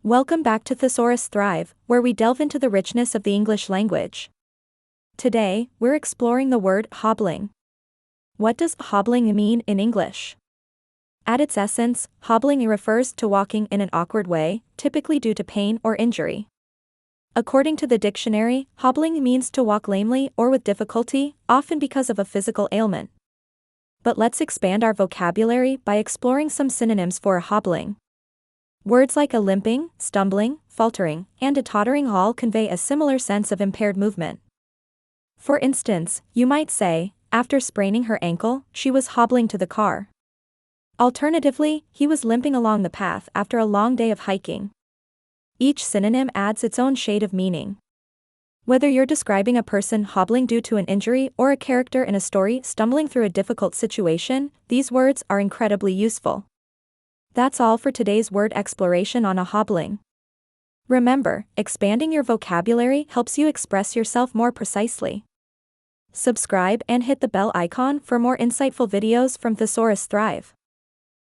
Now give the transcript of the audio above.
Welcome back to Thesaurus Thrive, where we delve into the richness of the English language. Today, we're exploring the word hobbling. What does hobbling mean in English? At its essence, hobbling refers to walking in an awkward way, typically due to pain or injury. According to the dictionary, hobbling means to walk lamely or with difficulty, often because of a physical ailment. But let's expand our vocabulary by exploring some synonyms for hobbling. Words like a limping, stumbling, faltering, and a tottering all convey a similar sense of impaired movement. For instance, you might say, after spraining her ankle, she was hobbling to the car. Alternatively, he was limping along the path after a long day of hiking. Each synonym adds its own shade of meaning. Whether you're describing a person hobbling due to an injury or a character in a story stumbling through a difficult situation, these words are incredibly useful. That's all for today's word exploration on a hobbling. Remember, expanding your vocabulary helps you express yourself more precisely. Subscribe and hit the bell icon for more insightful videos from Thesaurus Thrive.